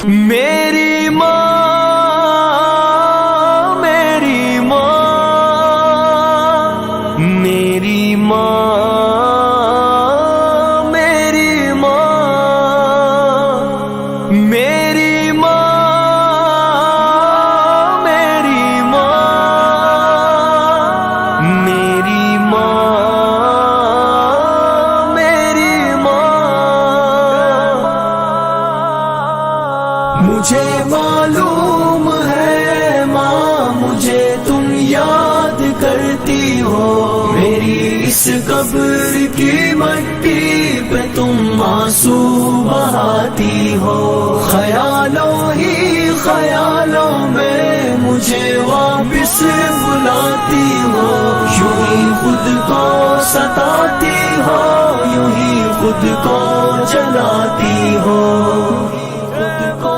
میری ماں، میری ماں، میری ماں، میری ماں، میری ماں، میری ماں، میری ماں، میری ماں۔ مجھے معلوم ہے ماں، مجھے تم یاد کرتی ہو، میری اس قبر کی مٹی پہ تم آنسو بہاتی ہو، خیالوں ہی خیالوں میں مجھے واپس بلاتی ہو، یوں ہی خود کو ستاتی ہو، یوں ہی خود کو جلاتی ہو، خود کو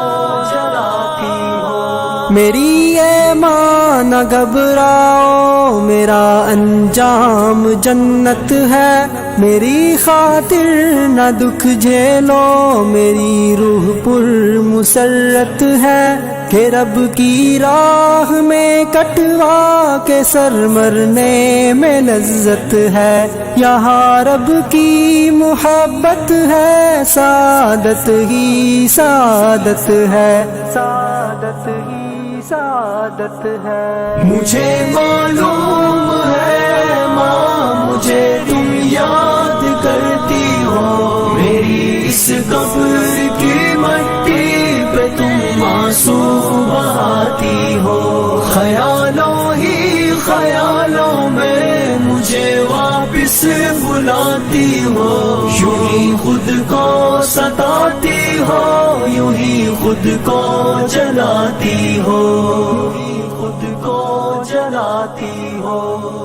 جلاتی ہو۔ میری اے ماں نہ گھبراؤ، میرا انجام جنت ہے، میری خاطر نہ دکھ جھیلو، میری روح پر مسرت ہے، کہ رب کی راہ میں کٹوا کے سر مرنے میں لذت ہے، یہاں رب کی محبت ہے، سعادت ہی سعادت ہے، سعادت ہی سعادت ہے۔ مجھے معلوم ہے ماں، مجھے تم یاد کرتی ہو، میری اس قبر کی مٹی پہ تم آنسو بہاتی ہو، خیالوں ہی خیالوں میں مجھے واپس بلاتی ہو، یوں ہی خود کو ستاتی ہو، یوں ہی خود کو جلاتی ہو، خود کو جلاتی ہو۔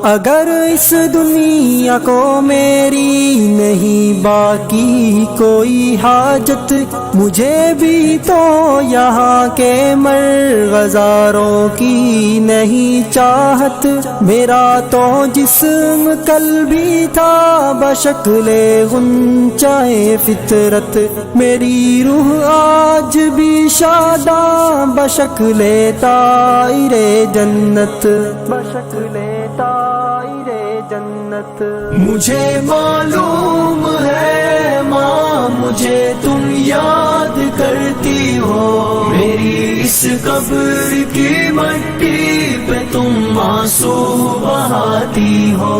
اگر اس دنیا کو میری نہیں باقی کوئی حاجت، مجھے بھی تو یہاں کے مرغزاروں کی نہیں چاہت، میرا تو جسم کل بھی تھا بشکل غنچۂ فطرت، میری روح آج بھی شاداں بشکل طائر جنت، بشکل طائر جنت۔ مجھے معلوم ہے ماں، مجھے تم یاد کرتی ہو، میری اس قبر کی مٹی پہ تم آنسو بہاتی ہو،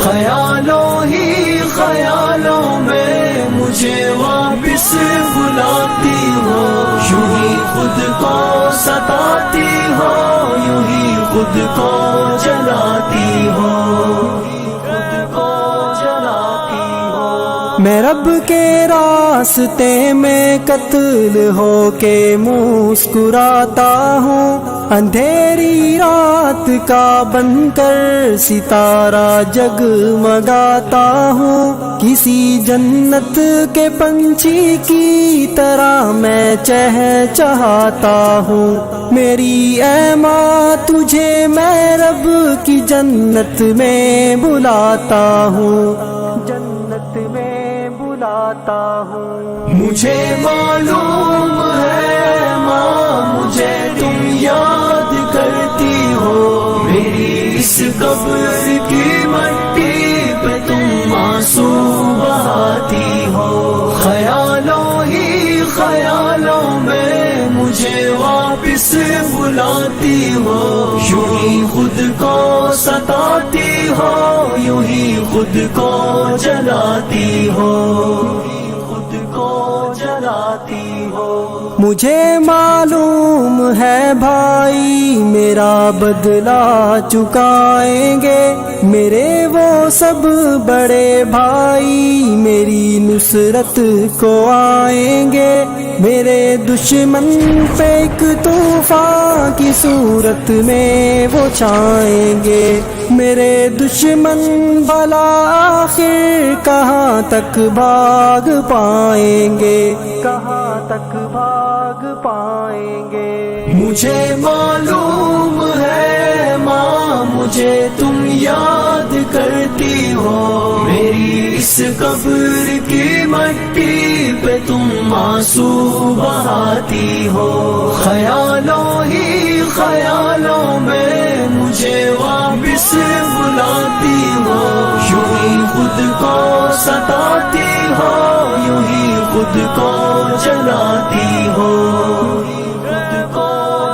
خیالوں ہی خیالوں میں مجھے واپس بلاتی ہو، یوں ہی خود کو ستاتی ہو، یوں ہی خود کو جلاتی ہو، خود کو جلاتی ہو۔ میں رب کے راستے میں قتل ہو کے مسکراتا ہوں، اندھیری رات کا بن کر ستارہ جگمگاتا ہوں، کسی جنت کے پنچھی کی طرح میں چہچہاتا ہوں، میری اے ماں تجھے میں رب کی جنت میں بلاتا ہوں، جنت میں بلاتا ہوں۔ مجھے معلوم ہے ماں، مجھے تم یاد کرتی ہو، میری اس قبر کی مٹی پہ تم آنسو بہاتی ہو، خیالوں ہی خیالوں میں مجھے واپس بلاتی ہو، یوں ہی خود کو ستاتی ہو، یوں ہی خود کو جلاتی ہو، خود کو جلاتی ہو۔ مجھے معلوم ہے بھائی میرا بدلہ چکائیں گے، میرے وہ سب بڑے بھائی میری نصرت کو آئیں گے، میرے دشمن پہ ایک طوفان کی صورت میں وہ چھائیں گے، میرے دشمن بھلا آخر کہاں تک بھاگ پائیں گے، کہاں تک بھاگ پائیں گے۔ مجھے معلوم ہے ماں، مجھے تم یاد کرتی ہو، میری اس قبر کی مٹی پہ تم آنسو بہاتی ہو، خیالوں ہی خیالوں میں مجھے واپس بلاتی ہو، یوں ہی خود کو ستاتی ہو، یوں ہی خود کو جلاتی ہو، خود کو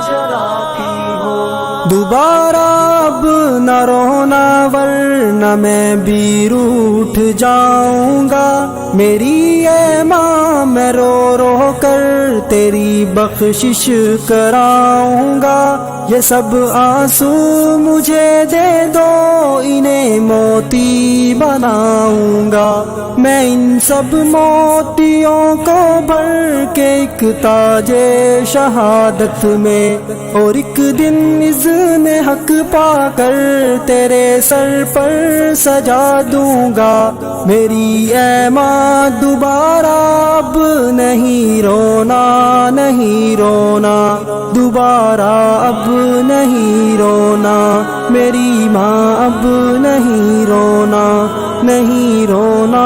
جلاتی ہو۔ دوبارہ اب نہ رونا ورنہ میں بھی روٹھ جاؤں گا، میری اے ماں میں رو رو کر تیری بخشش کراؤں گا، یہ سب آنسو مجھے دے دو انہیں موتی بناؤں گا، میں ان سب موتیوں کو بھر کے ایک تاج شہادت میں اور ایک دن اذن حق پا کر تیرے سر پر سجا دوں گا، میری اے ماں دوبارہ اب نہیں رونا نہیں رونا، دوبارہ اب نہیں رونا، میری ماں اب نہیں رونا نہیں رونا